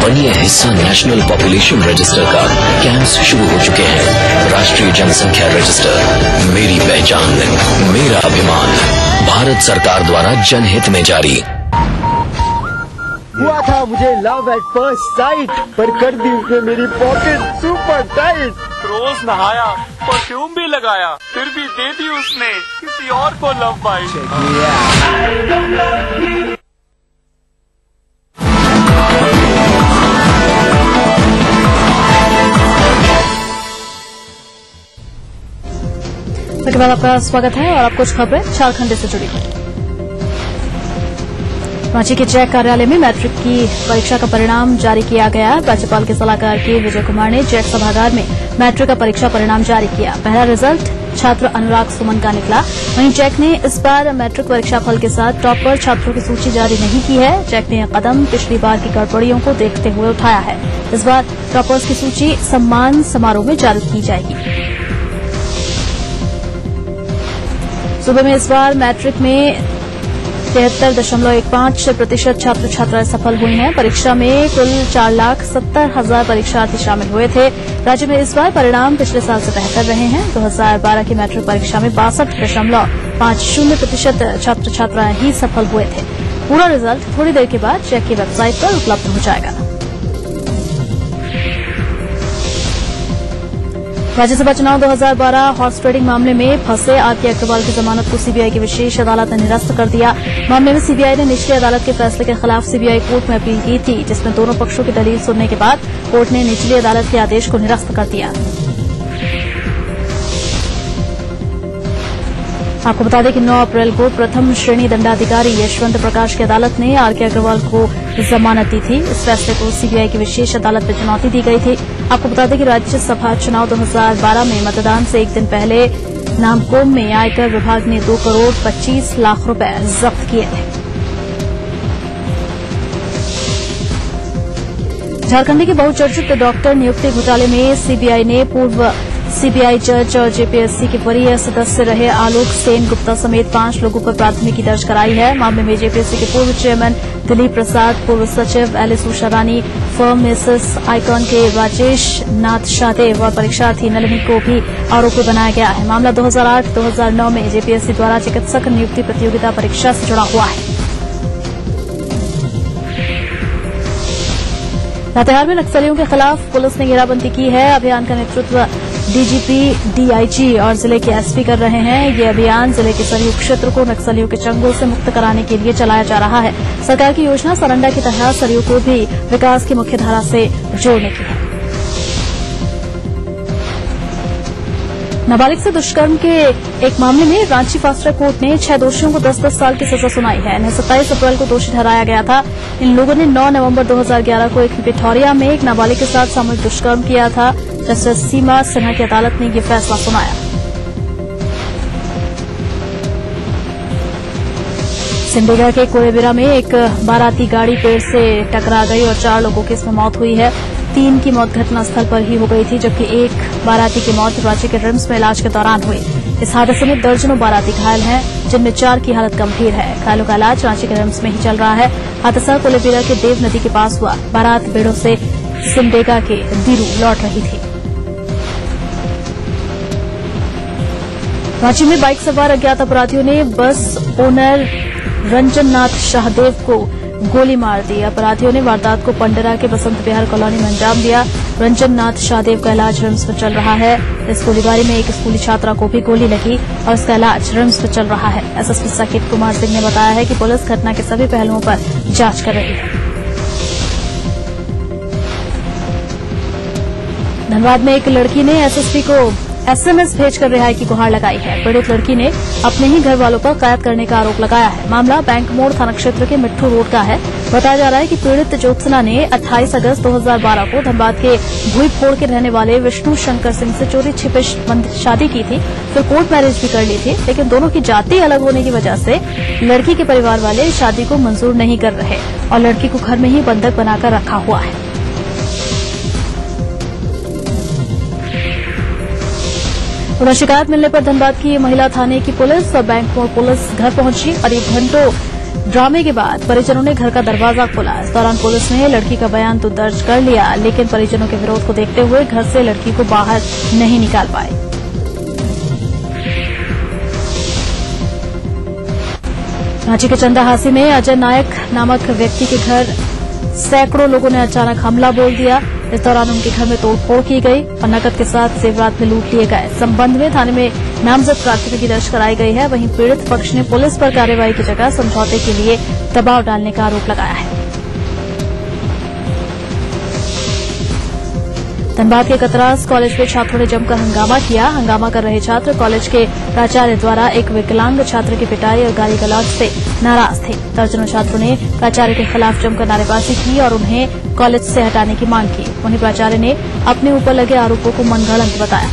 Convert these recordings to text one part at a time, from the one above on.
बनिए हिस्सा national population register का। कैंप्स शुरू हो चुके हैं। राष्ट्रीय जनसंख्या रजिस्टर, मेरी पहचान, मेरा अभिमान। भारत सरकार द्वारा जनहित में जारी। हुआ था मुझे लव एट फर्स्ट साइट, पर कर दी उसने मेरी पॉकेट सुपर टाइट। रोज नहाया, परफ्यूम भी लगाया, फिर भी दे दी उसने किसी और को लव बाइट। इसके बाद आपका स्वागत है और अब कुछ खबरें झारखंड से जुड़ी। रांची के जैक कार्यालय में मैट्रिक की परीक्षा का परिणाम जारी किया गया। राज्यपाल के सलाहकार के विजय कुमार ने जैक सभागार में मैट्रिक का परीक्षा परिणाम जारी किया। पहला रिजल्ट छात्र अनुराग सुमन का निकला। वहीं जैक ने इस बार मैट्रिक परीक्षा फल के साथ टॉपर छात्रों की सूची जारी नहीं की है। जैक ने यह कदम पिछली बार की गड़बड़ियों को देखते हुए उठाया है। इस बार टॉपर्स की सूची सम्मान समारोह में जारी की जाएगी। सूबे में इस बार मैट्रिक में 73.15% छात्र छात्राएं सफल हुई हैं। परीक्षा में कुल 4,70,000 परीक्षार्थी शामिल हुए थे। राज्य में इस बार परिणाम पिछले साल से बेहतर रहे हैं। 2012 की मैट्रिक परीक्षा में 62.50% छात्र छात्राएं ही सफल हुए थे। पूरा रिजल्ट थोड़ी देर के बाद जैक की वेबसाइट पर उपलब्ध हो जाएगा। राज्यसभा चुनाव 2012 हॉर्स ट्रेडिंग मामले में फंसे आरके अग्रवाल की जमानत को सीबीआई की विशेष अदालत ने निरस्त कर दिया। मामले में सीबीआई ने निचली अदालत के फैसले के खिलाफ सीबीआई कोर्ट में अपील की थी, जिसमें दोनों पक्षों की दलील सुनने के बाद कोर्ट ने निचली अदालत के आदेश को निरस्त कर दिया। आपको बता दें कि 9 अप्रैल को प्रथम श्रेणी दंडाधिकारी यशवंत प्रकाश की अदालत ने आरके अग्रवाल को जमानत दी थी। इस फैसले को सीबीआई की विशेष अदालत में चुनौती दी गई थी। आपको बता दें कि राज्यसभा चुनाव 2012 में मतदान से एक दिन पहले नामकोम में आयकर विभाग ने 2 करोड़ 25 लाख रुपए जब्त किए थे। झारखंड के बहुचर्चित डॉक्टर नियुक्ति घोटाले में सीबीआई ने पूर्व सीबीआई जज और जेपीएससी के वरीय सदस्य रहे आलोक सेन गुप्ता समेत 5 लोगों पर प्राथमिकी दर्ज कराई है। मामले में जेपीएससी के पूर्व चेयरमैन दिलीप प्रसाद, पूर्व सचिव एलिस उषा रानी, फर्म मिसेस आइकॉन के राजेश नाथ शाहदेव और परीक्षार्थी नलिनी को भी आरोपी बनाया गया है। मामला 2008-2009 में जेपीएससी द्वारा चिकित्सक नियुक्ति प्रतियोगिता परीक्षा से जुड़ा हुआ है। लातेहार में नक्सलियों के खिलाफ पुलिस ने घेराबंदी की है। अभियान का नेतृत्व डीजीपी, डीआईजी और जिले के एसपी कर रहे हैं। ये अभियान जिले के सरयू क्षेत्र को नक्सलियों के चंगुल से मुक्त कराने के लिए चलाया जा रहा है। सरकार की योजना सरंडा की तरह सरयू को भी विकास की मुख्यधारा से जोड़ने की है। नाबालिग से दुष्कर्म के एक मामले में रांची फास्ट ट्रैक कोर्ट ने 6 दोषियों को 10-10 साल की सजा सुनाई है। इन्हें 27 अप्रैल को दोषी ठहराया गया था। इन लोगों ने 9 नवंबर 2011 को एक पिठौरिया में एक नाबालिग के साथ सामूहिक दुष्कर्म किया था। जस्टिस सीमा सिन्हा की अदालत ने यह फैसला सुनाया। सिमडेगा के कोरेबिरा में एक बाराती गाड़ी पेड़ से टकरा गई और 4 लोगों की इसमें मौत हुई है। 3 की मौत घटनास्थल पर ही हो गई थी, जबकि एक बाराती की मौत रांची के रिम्स में इलाज के दौरान हुई। इस हादसे में दर्जनों बाराती घायल हैं, जिनमें 4 की हालत गंभीर है। घायलों का इलाज रांची के रिम्स में ही चल रहा है। हादसा कोलेबिरा के देव नदी के पास हुआ। बारात बेड़ों से सिमडेगा के दिरू लौट रही थी। रांची में बाइक सवार अज्ञात अपराधियों ने बस ओनर रंजन नाथ शाहदेव को गोली मार दी। अपराधियों ने वारदात को पंडरा के बसंत विहार कॉलोनी में अंजाम दिया। रंजन नाथ शाहदेव का इलाज रिम्स में चल रहा है। इस गोलीबारी में एक स्कूली छात्रा को भी गोली लगी और इसका इलाज रिम्स में चल रहा है। एसएसपी साकेत कुमार सिंह ने बताया है कि पुलिस घटना के सभी पहलुओं पर जांच कर रही है। धनबाद में एक लड़की ने एसएसपी को एसएमएस भेजकर रिहाई की गुहार लगाई है। पीड़ित लड़की ने अपने ही घर वालों पर कैद करने का आरोप लगाया है। मामला बैंक मोड़ थाना क्षेत्र के मिट्ठू रोड का है। बताया जा रहा है कि पीड़ित ज्योत्सना ने 28 अगस्त 2012 को धनबाद के भुईफोड़ के रहने वाले विष्णु शंकर सिंह से चोरी छिपे शादी की थी। फिर कोर्ट मैरिज भी कर ली थी, लेकिन दोनों की जाति अलग होने की वजह से लड़की के परिवार वाले शादी को मंजूर नहीं कर रहे और लड़की को घर में ही बंधक बनाकर रखा हुआ है। उधर शिकायत मिलने पर धनबाद की महिला थाने की पुलिस और बैंक मोड़ पुलिस घर पहुंची। करीब घंटों ड्रामे के बाद परिजनों ने घर का दरवाजा खोला। इस दौरान पुलिस ने लड़की का बयान तो दर्ज कर लिया, लेकिन परिजनों के विरोध को देखते हुए घर से लड़की को बाहर नहीं निकाल पाए। रांची के चंदाहासी में अजय नायक नामक व्यक्ति के घर सैकड़ों लोगों ने अचानक हमला बोल दिया। इस दौरान उनके घर में तोड़फोड़ की गई और नकद के साथ जेवरात में लूट लिए गए। संबंध में थाने में नामजद प्राथमिकी दर्ज कराई गई है। वहीं पीड़ित पक्ष ने पुलिस पर कार्रवाई की जगह समझौते के लिए दबाव डालने का आरोप लगाया है। धनबाद के कतरास कॉलेज में छात्रों ने जमकर हंगामा किया। हंगामा कर रहे छात्र कॉलेज के प्राचार्य द्वारा एक विकलांग छात्र की पिटाई और गाली गलौज से नाराज थे। दर्जनों छात्रों ने प्राचार्य के खिलाफ जमकर नारेबाजी की और उन्हें कॉलेज से हटाने की मांग की। वहीं प्राचार्य ने अपने ऊपर लगे आरोपों को मनगढ़ंत बताया।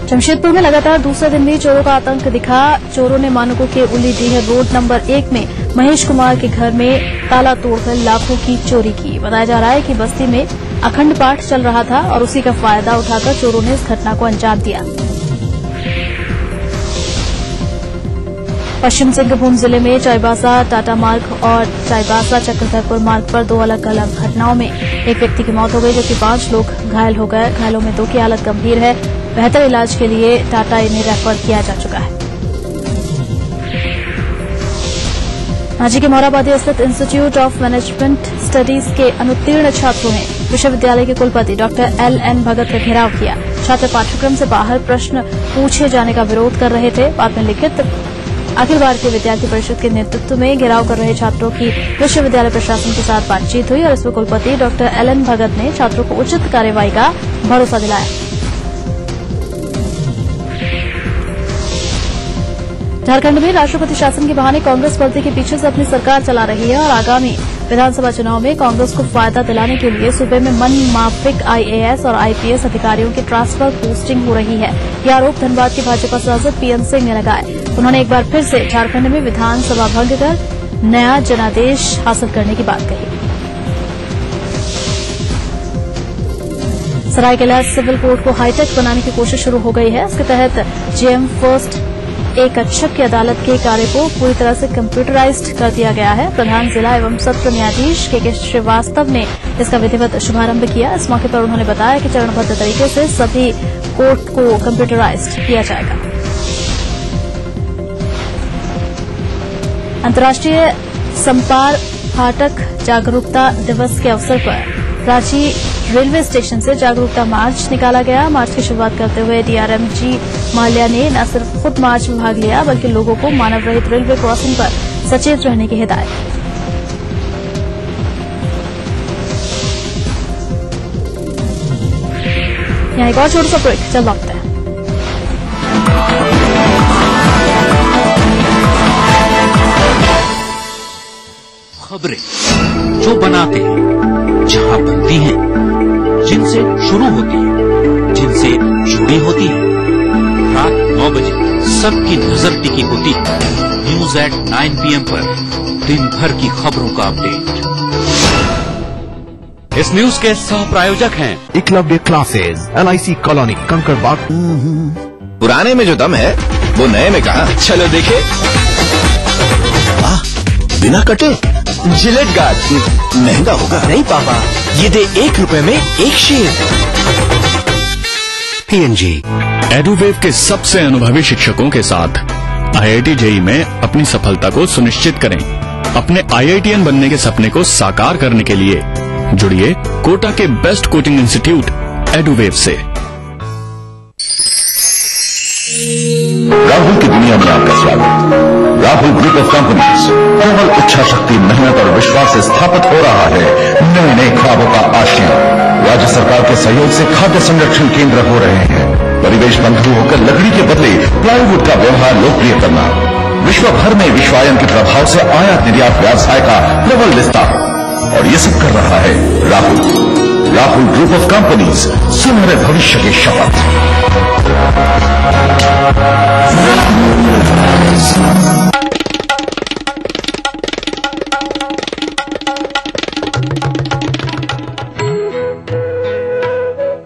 जमशेदपुर में लगातार दूसरे दिन भी चोरों का आतंक दिखा। चोरों ने मानकों के उल्लीडीह रोड नंबर 1 में महेश कुमार के घर में ताला तोड़कर लाखों की चोरी की। बताया जा रहा है कि बस्ती में अखंड पाठ चल रहा था और उसी का फायदा उठाकर चोरों ने इस घटना को अंजाम दिया। पश्चिम सिंहभूम जिले में चाईबासा टाटा मार्ग और चाईबासा चक्रधरपुर मार्ग पर 2 अलग अलग घटनाओं में एक व्यक्ति की मौत हो गई, जबकि 5 लोग घायल हो गए। घायलों में 2 की हालत गंभीर है। बेहतर इलाज के लिए टाटा इन्हें रेफर किया जा चुका है। रांची के मोराबादी स्थित इंस्टीट्यूट ऑफ मैनेजमेंट स्टडीज के अनुत्तीर्ण छात्रों ने विश्वविद्यालय के कुलपति डॉक्टर LN भगत का घेराव किया। छात्र पाठ्यक्रम से बाहर प्रश्न पूछे जाने का विरोध कर रहे थे। बाद में लिखित अखिल भारतीय विद्यार्थी परिषद के नेतृत्व में घेराव कर रहे छात्रों की विश्वविद्यालय प्रशासन के साथ बातचीत हुई और इसमें कुलपति डॉक्टर LN भगत ने छात्रों को उचित कार्रवाई का भरोसा दिलाया। झारखंड में राष्ट्रपति शासन के बहाने कांग्रेस पर्दे के पीछे से अपनी सरकार चला रही है और आगामी विधानसभा चुनाव में कांग्रेस को फायदा दिलाने के लिए सूबे में मनमाफिक IAS और IPS अधिकारियों की ट्रांसफर पोस्टिंग हो रही है। यह आरोप धनबाद के भाजपा सांसद PM सिंह ने लगाए। उन्होंने एक बार फिर से झारखंड में विधानसभा भंग कर नया जनादेश हासिल करने की बात कही। सरायकेला सिविल कोर्ट को हाईटेक बनाने की कोशिश शुरू हो गई है। इसके तहत JM फर्स्ट एक कक्षक की अदालत के कार्य को पूरी तरह से कंप्यूटराइज्ड कर दिया गया है। प्रधान जिला एवं सत्र न्यायाधीश के श्रीवास्तव ने इसका विधिवत शुभारंभ किया। इस मौके पर उन्होंने बताया कि चरणबद्ध तरीके से सभी कोर्ट को कंप्यूटराइज्ड किया जाएगा। अंतर्राष्ट्रीय संपार फाटक जागरूकता दिवस के अवसर पर रांची रेलवे स्टेशन से जागरूकता मार्च निकाला गया। मार्च की शुरुआत करते हुए DRM G माल्या ने न सिर्फ खुद मार्च में भाग लिया बल्कि लोगों को मानव रहित रेलवे क्रॉसिंग पर सचेत रहने की हिदायत। यहाँ एक और छोटा सा ब्रेक, चल लौटते हैं। खबरें जो बनाते हैं, जहां बनती हैं, जिनसे शुरू होती है, जिनसे जुड़ी होती है। रात 9 बजे सबकी नजर टिकी होती है न्यूज एट 9 PM पर दिन भर की खबरों का अपडेट। इस न्यूज के सह प्रायोजक हैं Eklavya classes, LIC colony, Kankarbagh. पुराने में जो दम है वो नए में कहा। चलो देखे। बिना कटे जिलेट गार्ड महंगा होगा। नहीं पापा, ये दे 1 रुपए में 1 शेर। PNG एडुवेव के सबसे अनुभवी शिक्षकों के साथ IIT JEE में अपनी सफलता को सुनिश्चित करें। अपने IITian बनने के सपने को साकार करने के लिए जुड़िए कोटा के बेस्ट कोचिंग इंस्टीट्यूट एडुवेव से। राहुल की दुनिया में आपका स्वागत। राहुल ग्रुप ऑफ कंपनीज केवल इच्छा शक्ति, मेहनत और विश्वास से स्थापित हो रहा है नए नए ख्वाबों का आशियां। राज्य सरकार के सहयोग से खाद्य संरक्षण केंद्र हो रहे हैं। परिवेश बंधु होकर लकड़ी के बदले प्लाईवुड का व्यवहार लोकप्रिय करना। विश्व भर में विश्वायन के प्रभाव से आयात निर्यात व्यवसाय का प्रबल विस्तार। और ये सब कर रहा है राहुल ग्रुप ऑफ कंपनीज। सुनहरे भविष्य की शपथ।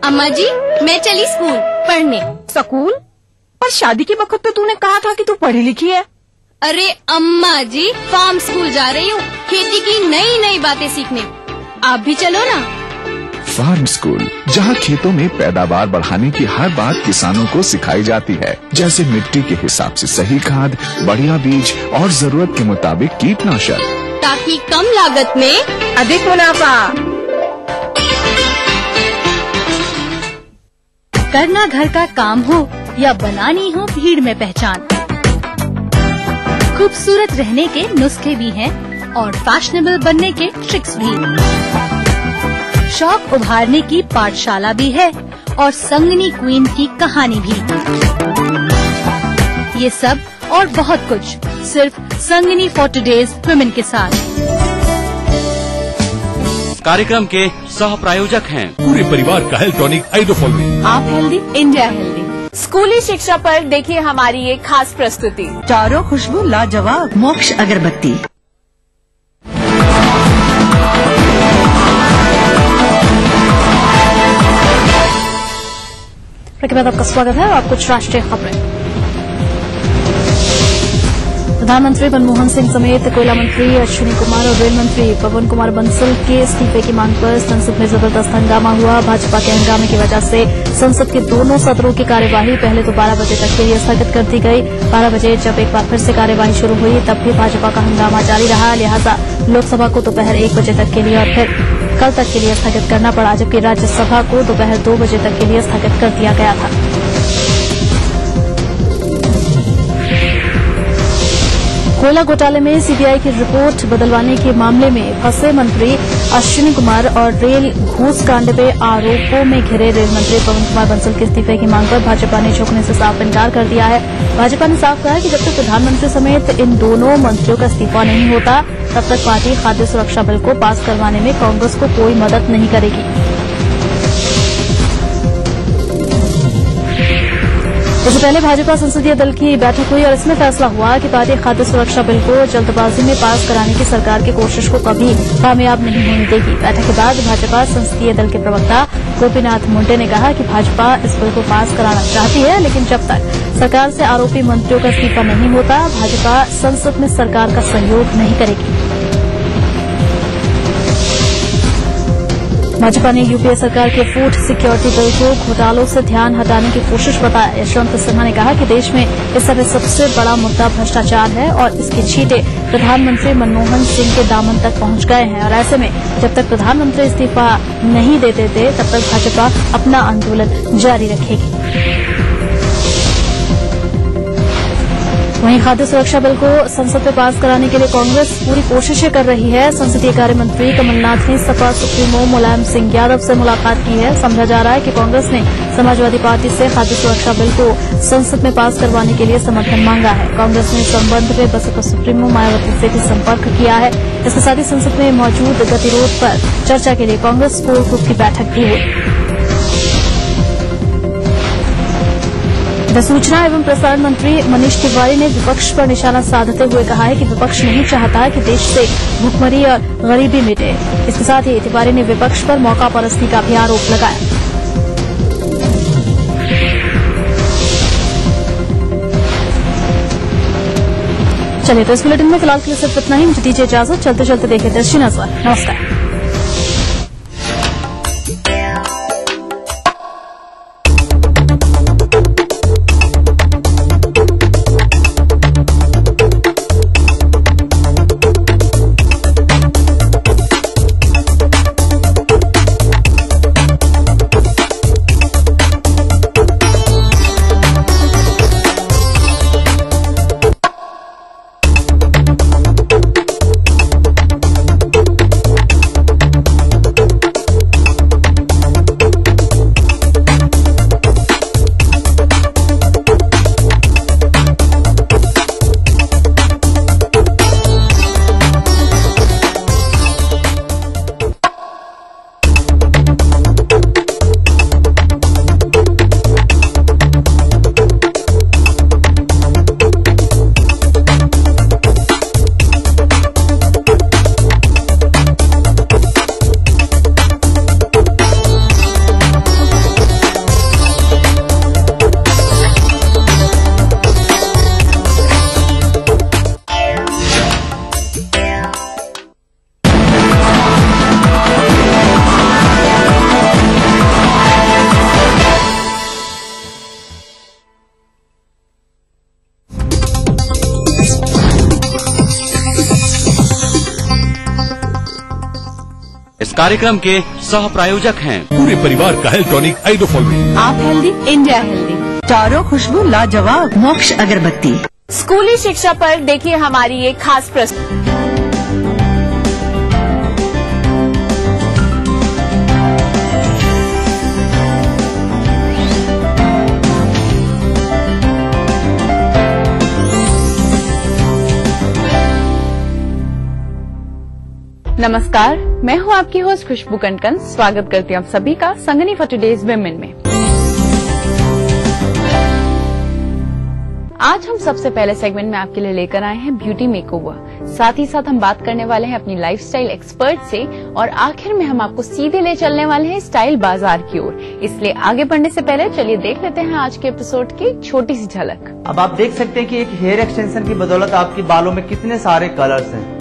अम्मा जी, मैं चली स्कूल पढ़ने। स्कूल पर शादी के वक्त तो तूने कहा था कि तू पढ़ी लिखी है। अरे अम्मा जी, फार्म स्कूल जा रही हूँ खेती की नई नई बातें सीखने, आप भी चलो ना। फार्म स्कूल, जहाँ खेतों में पैदावार बढ़ाने की हर बात किसानों को सिखाई जाती है, जैसे मिट्टी के हिसाब से सही खाद, बढ़िया बीज और जरूरत के मुताबिक कीटनाशक, ताकि कम लागत में अधिक मुनाफा। करना घर का काम हो या बनानी हो भीड़ में पहचान, खूबसूरत रहने के नुस्खे भी हैं और फैशनेबल बनने के ट्रिक्स भी। शौक उभारने की पाठशाला भी है और संगनी क्वीन की कहानी भी। ये सब और बहुत कुछ सिर्फ संगनी फॉर टुडेज वुमेन के साथ। कार्यक्रम के सह प्रायोजक हैं पूरे परिवार का हेल्थ टॉनिक आइडोफोल। आप हेल्दी, इंडिया हेल्दी। स्कूली शिक्षा पर देखिए हमारी एक खास प्रस्तुति। चारों खुशबू लाजवाब, मोक्ष अगरबत्ती। के बाद आपका स्वागत है और कुछ राष्ट्रीय खबरें। प्रधानमंत्री मनमोहन सिंह समेत कोयला मंत्री अश्विनी कुमार और रेल मंत्री पवन कुमार बंसल के इस्तीफे की मांग पर संसद में जबरदस्त हंगामा हुआ। भाजपा के हंगामे की वजह से संसद के दोनों सदनों की कार्यवाही पहले तो 12 बजे तक के लिए स्थगित कर दी गई। 12 बजे जब एक बार फिर से कार्यवाही शुरू हुई तब भी भाजपा का हंगामा जारी रहा, लिहाजा लोकसभा को दोपहर 1 बजे तक के लिए और फिर कल तक के लिए स्थगित करना पड़ा, जबकि राज्यसभा को दोपहर 2 बजे तक के लिए स्थगित कर दिया गया था। कोयला घोटाले में सीबीआई की रिपोर्ट बदलवाने के मामले में फंसे मंत्री अश्विनी कुमार और रेल घूस कांड पे आरोपों में घिरे रेल मंत्री पवन कुमार बंसल के इस्तीफे की मांग पर भाजपा ने झुकने से साफ इनकार कर दिया है। भाजपा ने साफ कहा कि जब तक प्रधानमंत्री समेत इन दोनों मंत्रियों का इस्तीफा नहीं होता तब तक पार्टी खाद्य सुरक्षा बिल को पास करवाने में कांग्रेस को कोई मदद नहीं करेगी। इससे पहले भाजपा संसदीय दल की बैठक हुई और इसमें फैसला हुआ कि पार्टी खाद्य सुरक्षा बिल को जल्दबाजी में पास कराने की सरकार की कोशिश को कभी कामयाब नहीं होने देगी। बैठक के बाद भाजपा संसदीय दल के प्रवक्ता गोपीनाथ मुंडे ने कहा कि भाजपा इस बिल को पास कराना चाहती है, लेकिन जब तक सरकार से आरोपी मंत्रियों का इस्तीफा नहीं होता भाजपा संसद में सरकार का सहयोग नहीं करेगी। भाजपा ने यूपीए सरकार के फूड सिक्योरिटी बिल को घोटालों से ध्यान हटाने की कोशिश बताया। यशवंत सिन्हा ने कहा कि देश में इस समय सबसे बड़ा मुद्दा भ्रष्टाचार है और इसके छींटे प्रधानमंत्री मनमोहन सिंह के दामन तक पहुंच गए हैं और ऐसे में जब तक प्रधानमंत्री इस्तीफा नहीं दे देते तब तक भाजपा अपना आंदोलन जारी रखेगी। वहीं खाद्य सुरक्षा बिल को संसद में पास कराने के लिए कांग्रेस पूरी कोशिशें कर रही है। संसदीय कार्य मंत्री कमलनाथ ने सपा सुप्रीमो मुलायम सिंह यादव से मुलाकात की है। समझा जा रहा है कि कांग्रेस ने समाजवादी पार्टी से खाद्य सुरक्षा बिल को संसद में पास करवाने के लिए समर्थन मांगा है। कांग्रेस ने इस संबंध में बसपा सुप्रीमो मायावती से भी संपर्क किया है। इसके साथ ही संसद में मौजूद गतिरोध पर चर्चा के लिए कांग्रेस कोर ग्रुप की बैठक भी हुई। सूचना एवं प्रसारण मंत्री मनीष तिवारी ने विपक्ष पर निशाना साधते हुए कहा है कि विपक्ष नहीं चाहता कि देश से भुखमरी और गरीबी मिटे। इसके साथ ही तिवारी ने विपक्ष पर मौका परस्ती का भी आरोप लगाया। चलिए तो इस बुलेटिन में फिलहाल के लिए सिर्फ इतना ही। मुझे दीजिए इजाजत, चलते चलते देखे दृष्टि नजर। नमस्कार। इस कार्यक्रम के सह प्रायोजक हैं पूरे परिवार का हेल्थ टॉनिक हाइड्रोफॉल्विन। आप हेल्दी, इंडिया हेल्दी। चारों खुशबू लाजवाब मोक्ष अगरबत्ती। स्कूली शिक्षा पर देखिए हमारी ये खास प्रस्तुति। नमस्कार, मैं हूं आपकी होस्ट खुशबू कनकन। स्वागत करती हूं आप सभी का संगनी फॉर टुडेज विमेन में। आज हम सबसे पहले सेगमेंट में आपके लिए लेकर आए हैं ब्यूटी मेकओवर। साथ ही साथ हम बात करने वाले हैं अपनी लाइफस्टाइल एक्सपर्ट से और आखिर में हम आपको सीधे ले चलने वाले हैं स्टाइल बाजार की ओर। इसलिए आगे बढ़ने से पहले चलिए देख लेते हैं आज के एपिसोड की छोटी सी झलक। अब आप देख सकते हैं कि एक हेयर एक्सटेंशन की बदौलत आपके बालों में कितने सारे कलर्स हैं।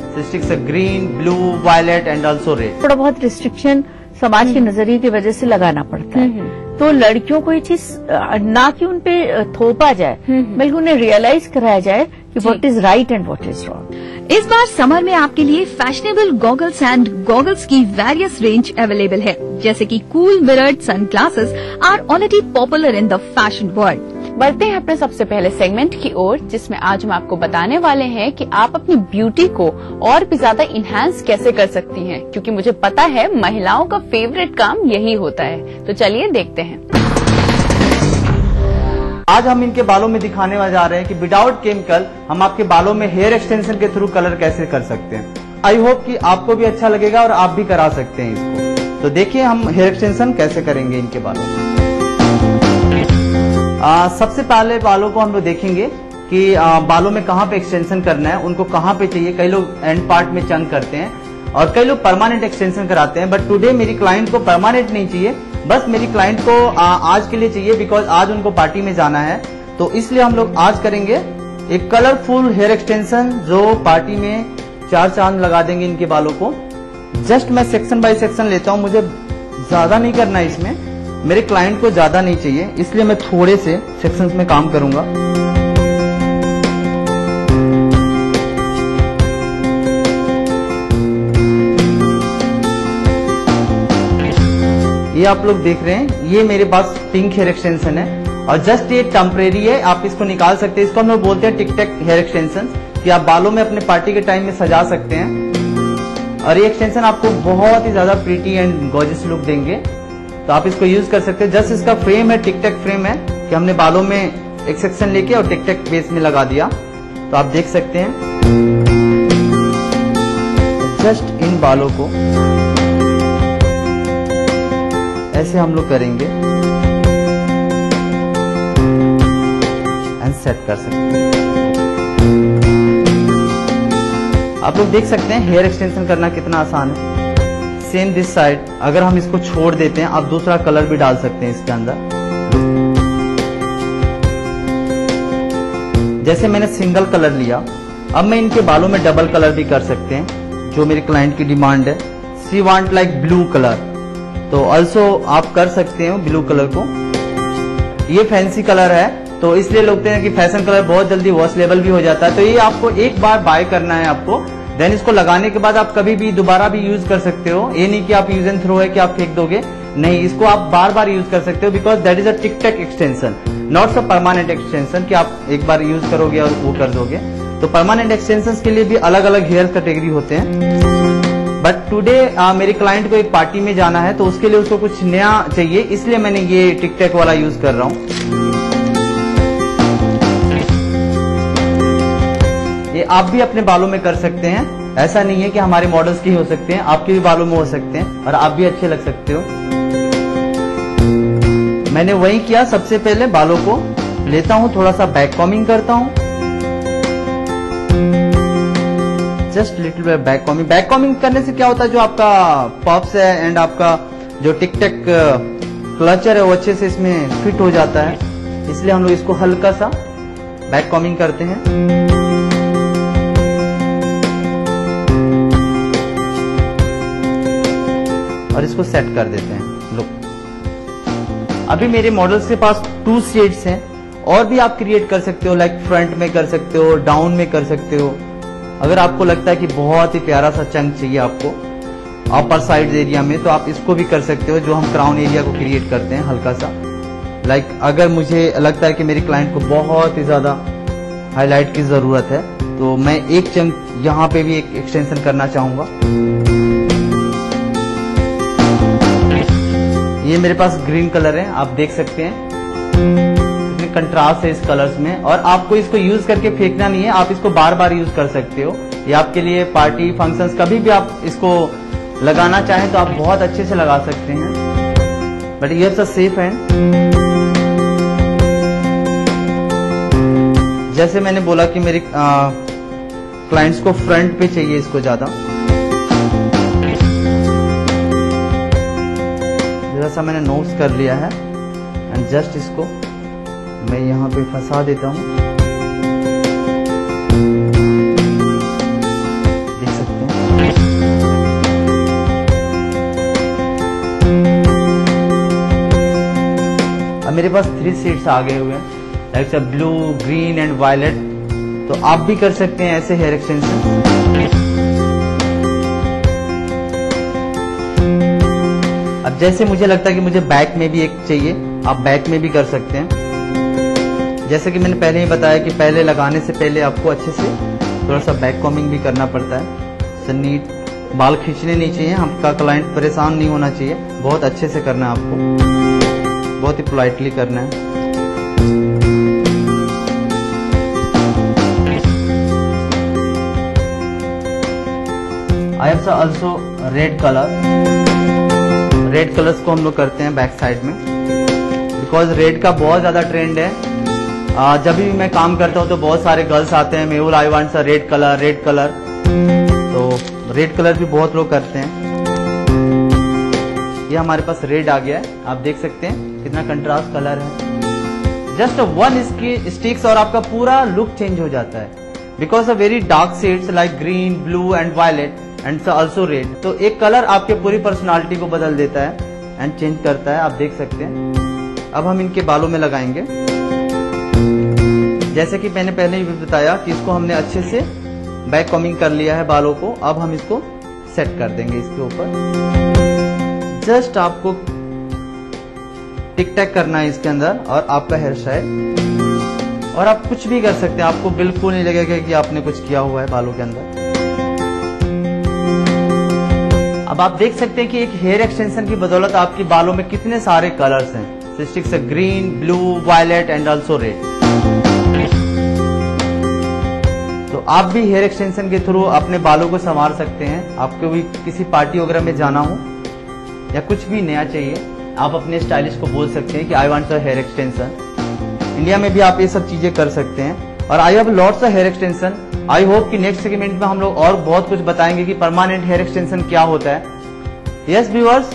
Green, blue, violet and also red. थोड़ा बहुत रिस्ट्रिक्शन समाज के नजरिए की वजह से लगाना पड़ता है। तो लड़कियों को ये चीज ना कि उन पे थोपा जाए, बल्कि उन्हें रियलाइज कराया जाए कि what is right and what is wrong. इस बार समर में आपके लिए फैशनेबल गॉगल्स एंड गॉगल्स की वेरियस रेंज अवेलेबल है, जैसे कि cool mirrored sunglasses are already popular in the fashion world. बढ़ते हैं अपने सबसे पहले सेगमेंट की ओर, जिसमें आज हम आपको बताने वाले हैं कि आप अपनी ब्यूटी को और भी ज्यादा इनहैंस कैसे कर सकती हैं, क्योंकि मुझे पता है महिलाओं का फेवरेट काम यही होता है। तो चलिए देखते हैं। आज हम इनके बालों में दिखाने वाले जा रहे हैं कि विदाउट केमिकल हम आपके बालों में हेयर एक्सटेंशन के थ्रू कलर कैसे कर सकते हैं। आई होप कि आपको भी अच्छा लगेगा और आप भी करा सकते हैं इसको। तो देखिए हम हेयर एक्सटेंशन कैसे करेंगे इनके बालों में। सबसे पहले बालों को हम लोग देखेंगे कि बालों में कहाँ पे एक्सटेंशन करना है, उनको कहाँ पे चाहिए। कई लोग एंड पार्ट में चंक करते हैं और कई लोग परमानेंट एक्सटेंशन कराते हैं। बट टुडे मेरी क्लाइंट को परमानेंट नहीं चाहिए, बस मेरी क्लाइंट को आज के लिए चाहिए, बिकॉज आज उनको पार्टी में जाना है। तो इसलिए हम लोग आज करेंगे एक कलरफुल हेयर एक्सटेंशन जो पार्टी में चार चांद लगा देंगे इनके बालों को। जस्ट मैं सेक्शन बाय सेक्शन लेता हूँ, मुझे ज्यादा नहीं करना है इसमें, मेरे क्लाइंट को ज्यादा नहीं चाहिए, इसलिए मैं थोड़े से सेक्शंस में काम करूंगा। ये आप लोग देख रहे हैं, ये मेरे पास पिंक हेयर एक्सटेंशन है और जस्ट ये टेम्परेरी है, आप इसको निकाल सकते हैं। इसको हम लोग बोलते हैं टिक टैक हेयर एक्सटेंशन, कि आप बालों में अपने पार्टी के टाइम में सजा सकते हैं। और ये एक्सटेंशन आपको बहुत ही ज्यादा प्रीटी एंड गॉर्जियस लुक देंगे, तो आप इसको यूज कर सकते हैं। जस्ट इसका फ्रेम है, टिक टैक फ्रेम है, कि हमने बालों में एक सेक्शन लेके और टिक टैक बेस में लगा दिया। तो आप देख सकते हैं जस्ट इन बालों को ऐसे हम लोग करेंगे एंड सेट कर सकते हैं। आप लोग देख सकते हैं हेयर एक्सटेंशन करना कितना आसान है। सेम दिस साइड, अगर हम इसको छोड़ देते हैं, आप दूसरा कलर भी डाल सकते हैं इसके अंदर। जैसे मैंने सिंगल कलर लिया, अब मैं इनके बालों में डबल कलर भी कर सकते हैं, जो मेरी क्लाइंट की डिमांड है। She want like blue colour, तो ऑल्सो आप कर सकते हो ब्लू कलर को। ये फैंसी कलर है, तो इसलिए लोग कहते हैं कि फैशन कलर बहुत जल्दी वॉशलेबल भी हो जाता है। तो ये आपको एक बार बाय करना है आपको, देन इसको लगाने के बाद आप कभी भी दोबारा भी यूज कर सकते हो। ये नहीं कि आप यूज एंड थ्रो है कि आप फेंक दोगे, नहीं, इसको आप बार बार यूज कर सकते हो, because that is a tick tack extension, not a permanent extension कि आप एक बार यूज करोगे और वो कर दोगे। तो परमानेंट एक्सटेंशन के लिए भी अलग अलग हेयर कैटेगरी होते हैं। बट टुडे मेरे क्लाइंट को एक पार्टी में जाना है, तो उसके लिए उसको कुछ नया चाहिए, इसलिए मैंने ये टिक टैक वाला यूज कर रहा हूँ। ये आप भी अपने बालों में कर सकते हैं, ऐसा नहीं है कि हमारे मॉडल्स के ही हो सकते हैं, आपके भी बालों में हो सकते हैं और आप भी अच्छे लग सकते हो। मैंने वही किया, सबसे पहले बालों को लेता हूं, थोड़ा सा बैक कॉमिंग करता हूं, just little bit back combing. Back combing करने से क्या होता है, जो आपका पॉप्स है एंड आपका जो टिक टैक क्लचर है वो अच्छे से इसमें फिट हो जाता है, इसलिए हम लोग इसको हल्का सा बैक कॉमिंग करते हैं। और इसको सेट कर देते हैं। लुक, अभी मेरे मॉडल्स के पास 2 शेड्स हैं, और भी आप क्रिएट कर सकते हो, लाइक फ्रंट में कर सकते हो, डाउन में कर सकते हो। अगर आपको लगता है कि बहुत ही प्यारा सा चंक चाहिए आपको, अपर साइड एरिया में, तो आप इसको भी कर सकते हो, जो हम क्राउन एरिया को क्रिएट करते हैं हल्का सा। लाइक अगर मुझे लगता है कि मेरी क्लाइंट को बहुत ही ज्यादा हाईलाइट की जरूरत है, तो मैं एक चंक यहाँ पे भी एक एक्सटेंशन करना चाहूंगा। ये मेरे पास ग्रीन कलर है, आप देख सकते हैं कितने कंट्रास्ट है इस कलर्स में। और आपको इसको यूज करके फेंकना नहीं है, आप इसको बार बार यूज कर सकते हो। ये आपके लिए पार्टी फंक्शंस कभी भी आप इसको लगाना चाहें तो आप बहुत अच्छे से लगा सकते हैं। बट ये तो सेफ है। जैसे मैंने बोला कि मेरे क्लाइंट्स को फ्रंट पे चाहिए इसको ज्यादा, जैसा मैंने नोट्स कर लिया है एंड जस्ट इसको मैं यहाँ पे फंसा देता हूँ। देख सकते हैं अब मेरे पास 3 शेड्स आ गए हुए हैं, like blue, green and violet. तो आप भी कर सकते हैं ऐसे हेयर एक्सटेंशन। अब जैसे मुझे लगता है कि मुझे बैक में भी एक चाहिए, आप बैक में भी कर सकते हैं। जैसे कि मैंने पहले ही बताया कि पहले लगाने से पहले आपको अच्छे से थोड़ा सा बैक कॉमिंग भी करना पड़ता है। नीट बाल खींचने नहीं चाहिए, आपका क्लाइंट परेशान नहीं होना चाहिए। बहुत अच्छे से करना है आपको, बहुत ही पोलाइटली करना है। I have also red colour. Red colours को हम लोग करते हैं बैक साइड में, बिकॉज रेड का बहुत ज्यादा ट्रेंड है। जब भी मैं काम करता हूँ तो बहुत सारे गर्ल्स आते हैं, Mehul I want red colour, red colour. तो रेड कलर भी बहुत लोग करते हैं। ये हमारे पास रेड आ गया है, आप देख सकते हैं कितना कंट्रास्ट कलर है। जस्ट 1 स्टिक्स और आपका पूरा लुक चेंज हो जाता है, because a very dark shades like green, blue and violet and also red. तो एक कलर आपके पूरी पर्सनालिटी को बदल देता है एंड चेंज करता है, आप देख सकते हैं। अब हम इनके बालों में लगाएंगे। जैसे कि मैंने पहले ही बताया कि इसको हमने अच्छे से बैक कॉमिंग कर लिया है बालों को। अब हम इसको सेट कर देंगे इसके ऊपर। जस्ट आपको टिक टैक करना है इसके अंदर और आपका हेयर स्टाइल। और आप कुछ भी कर सकते हैं, आपको बिल्कुल नहीं लगेगा कि आपने कुछ किया हुआ है बालों के अंदर। अब आप देख सकते हैं कि एक हेयर एक्सटेंशन की बदौलत आपके बालों में कितने सारे कलर्स हैं। Sticks green, blue, violet and also red. तो आप भी हेयर एक्सटेंशन के थ्रू अपने बालों को संवार सकते हैं। आपको भी किसी पार्टी वगैरह में जाना हो या कुछ भी नया चाहिए, आप अपने स्टाइलिस्ट को बोल सकते हैं कि I want a hair extension. India में भी आप ये सब चीजें कर सकते हैं। और I have lots of hair extension. I hope कि नेक्स्ट सेगमेंट में हम लोग और बहुत कुछ बताएंगे कि परमानेंट हेयर एक्सटेंशन क्या होता है। यस व्यूअर्स,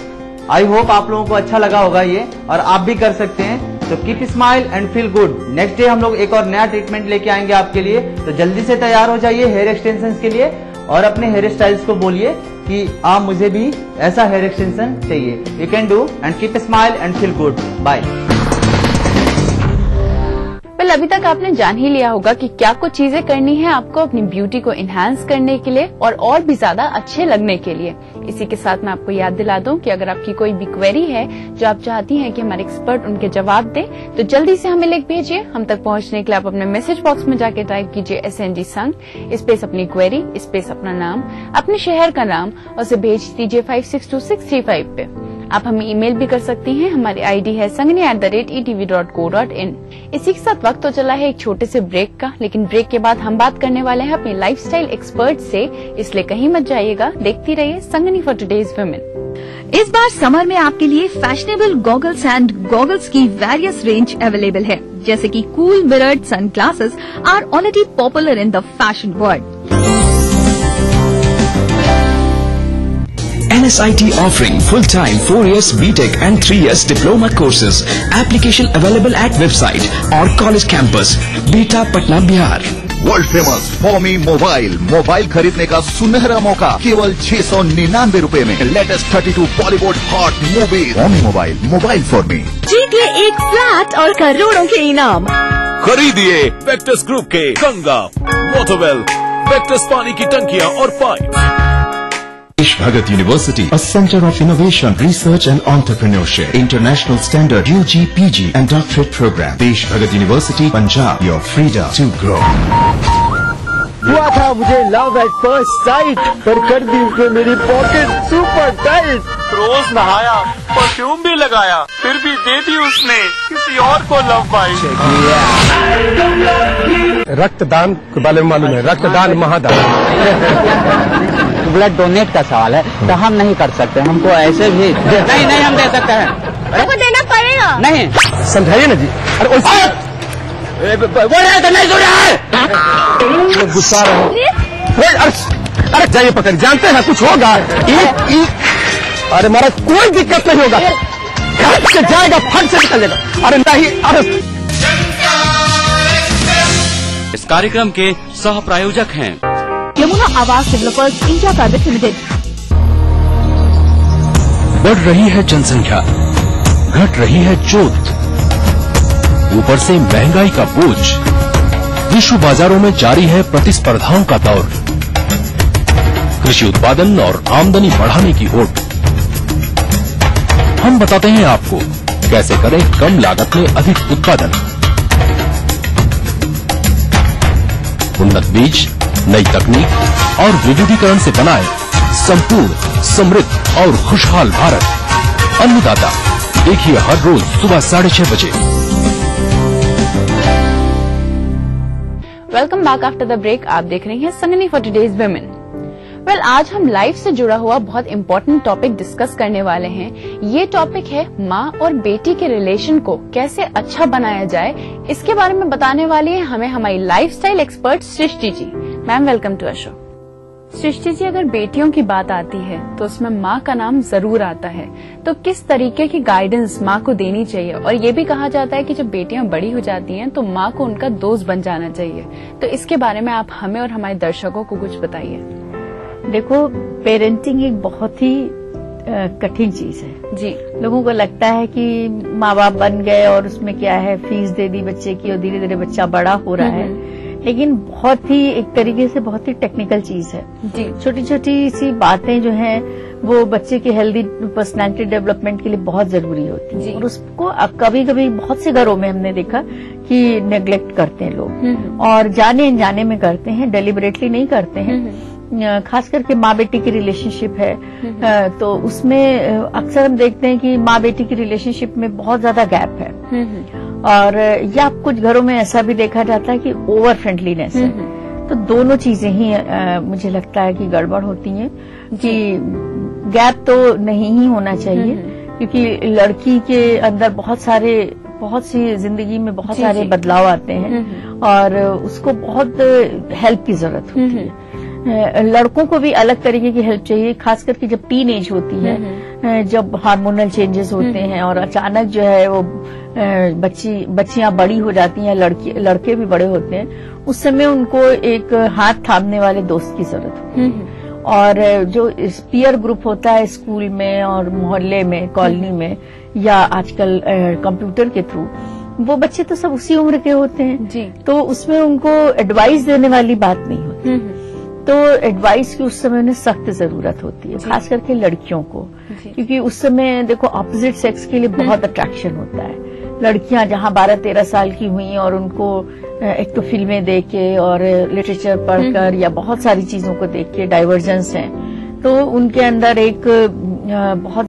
आई होप आप लोगों को अच्छा लगा होगा ये, और आप भी कर सकते हैं। तो keep smile and feel good. Next day हम लोग एक और नया ट्रीटमेंट लेके आएंगे आपके लिए। तो जल्दी से तैयार हो जाइए हेयर एक्सटेंशन के लिए और अपने हेयर स्टाइल्स को बोलिए कि आप मुझे भी ऐसा हेयर एक्सटेंशन चाहिए। You can do and keep smile and feel good. Bye. Well, अभी तक आपने जान ही लिया होगा कि क्या कुछ चीजें करनी है आपको अपनी ब्यूटी को एनहांस करने के लिए और भी ज्यादा अच्छे लगने के लिए। इसी के साथ मैं आपको याद दिला दूं कि अगर आपकी कोई भी क्वेरी है जो आप चाहती हैं कि हमारे एक्सपर्ट उनके जवाब दे, तो जल्दी से हमें लिख भेजिए। हम तक पहुंचने के लिए आप अपने मैसेज बॉक्स में जाके टाइप कीजिए SNG संघ, स्पेस अपनी क्वेरी, स्पेस अपना नाम, अपने शहर का नाम और उसे भेज दीजिए 562635 पे। आप हमें ईमेल भी कर सकती हैं। हमारी आईडी है sangni@etv.co.in। इसी के साथ वक्त तो चला है एक छोटे से ब्रेक का, लेकिन ब्रेक के बाद हम बात करने वाले हैं अपने लाइफस्टाइल एक्सपर्ट से, इसलिए कहीं मत जाइएगा। देखती रहिए संगनी फॉर टुडेज वुमेन। इस बार समर में आपके लिए फैशनेबल गॉगल्स एंड गॉगल्स की वेरियस रेंज अवेलेबल है, जैसे कि cool mirrored sunglasses are already popular in the fashion world. NSIT offering full-time 4 years BTech and 3 years diploma courses. Application available at website or college campus. Beta, Patna, Bihar. World famous Fomy mobile खरीदने का सुनहरा मौका केवल 699 रुपए में। Latest 32 Bollywood hot movies. Fomy mobile for me. जीतिए एक flat और करोड़ों के इनाम। खरीदिए वेक्टस ग्रुप के गंगा, वाटरवेल, वेक्टस पानी की टंकियां और pipe. Desh Bhagat University, a center of innovation, research and entrepreneurship. International standard UG, PG and doctorate program. Desh Bhagat University, Punjab, your freedom to grow. हुआ था मुझे लव एट फर्स्ट साइट, पर कर दी उसने मेरी पॉकेट सुपर टाइट। रोज नहाया, perfume भी लगाया, फिर भी दे दी उसने किसी और को लव बाइट। रक्तदान के बारे में मालूम है, रक्तदान महादान। ब्लड डोनेट का सवाल है तो हम नहीं कर सकते, हमको ऐसे भी नहीं हम दे सकते हैं। हमको देना पड़ेगा। नहीं समझाइए ना जी। अरे बोल रहे तो नहीं सुन रहे हैं। गुस्सा रहे। अरे जाइए पकड़, जानते हैं कुछ होगा। अरे महाराज कोई दिक्कत नहीं होगा, फट से जाएगा, फट से निकल जाएगा। अरे नहीं, अरे इस कार्यक्रम के सह प्रायोजक हैं यमुना आवास डेवलपर्स इंडिया प्राइवेट लिमिटेड। बढ़ रही है जनसंख्या, घट रही है जोत, ऊपर से महंगाई का बोझ, विश्व बाजारों में जारी है प्रतिस्पर्धाओं का दौर, कृषि उत्पादन और आमदनी बढ़ाने की होड़। हम बताते हैं आपको कैसे करें कम लागत में अधिक उत्पादन। उन्नत बीज, नई तकनीक और विविधीकरण से बनाए संपूर्ण, समृद्ध और खुशहाल भारत। अन्नदाता देखिए हर रोज सुबह 6:30 बजे। Welcome back after the break. आप देख रहे हैं Sunny for today's women. Well, आज हम लाइफ से जुड़ा हुआ बहुत इंपॉर्टेंट टॉपिक डिस्कस करने वाले हैं। ये टॉपिक है माँ और बेटी के रिलेशन को कैसे अच्छा बनाया जाए। इसके बारे में बताने वाली है हमें हमारी lifestyle expert Srishti ji. Ma'am, welcome to our show. Srishti ji, अगर बेटियों की बात आती है तो उसमें माँ का नाम जरूर आता है, तो किस तरीके की गाइडेंस माँ को देनी चाहिए? और ये भी कहा जाता है कि जब बेटियां बड़ी हो जाती हैं तो माँ को उनका दोस्त बन जाना चाहिए, तो इसके बारे में आप हमें और हमारे दर्शकों को कुछ बताइए। देखो, पेरेंटिंग एक बहुत ही कठिन चीज है जी। लोगों को लगता है कि माँ बाप बन गए और उसमें क्या है, फीस दे दी बच्चे की और धीरे धीरे बच्चा बड़ा हो रहा है, लेकिन बहुत ही एक तरीके से बहुत ही टेक्निकल चीज है जी। छोटी छोटी सी बातें जो हैं वो बच्चे के हेल्दी पर्सनालिटी डेवलपमेंट के लिए बहुत जरूरी होती है, और उसको कभी कभी बहुत से घरों में हमने देखा कि नेग्लेक्ट करते हैं लोग, और जाने अनजाने में करते हैं, डेलिबरेटली नहीं करते हैं। खास करके माँ बेटी की रिलेशनशिप है तो उसमें अक्सर हम देखते हैं कि माँ बेटी की रिलेशनशिप में बहुत ज्यादा गैप है, और या कुछ घरों में ऐसा भी देखा जाता है कि ओवर फ्रेंडलीनेस है। तो दोनों चीजें ही मुझे लगता है कि गड़बड़ होती हैं, कि गैप तो नहीं ही होना चाहिए, क्योंकि लड़की के अंदर बहुत सी जिंदगी में बहुत सारे बदलाव आते हैं और उसको बहुत हेल्प की जरूरत होती है। लड़कों को भी अलग तरीके की हेल्प चाहिए, खास करके जब टीन एज होती है, जब हार्मोनल चेंजेस होते हैं और अचानक जो है वो बच्चियां बड़ी हो जाती हैं, लड़के भी बड़े होते हैं, उस समय उनको एक हाथ थामने वाले दोस्त की जरूरत होती है। और जो पीयर ग्रुप होता है स्कूल में और मोहल्ले में, कॉलोनी में, या आजकल कंप्यूटर के थ्रू, वो बच्चे तो सब उसी उम्र के होते हैं जी। तो उसमें उनको एडवाइस देने वाली बात नहीं होती, तो एडवाइस की उस समय उन्हें सख्त जरूरत होती है, खास करके लड़कियों को, क्योंकि उस समय देखो ऑपोजिट सेक्स के लिए बहुत अट्रैक्शन होता है। लड़कियां जहां 12-13 साल की हुई और उनको एक तो फिल्में देख के और लिटरेचर पढ़कर या बहुत सारी चीजों को देख के डाइवर्जेंस है, तो उनके अंदर एक बहुत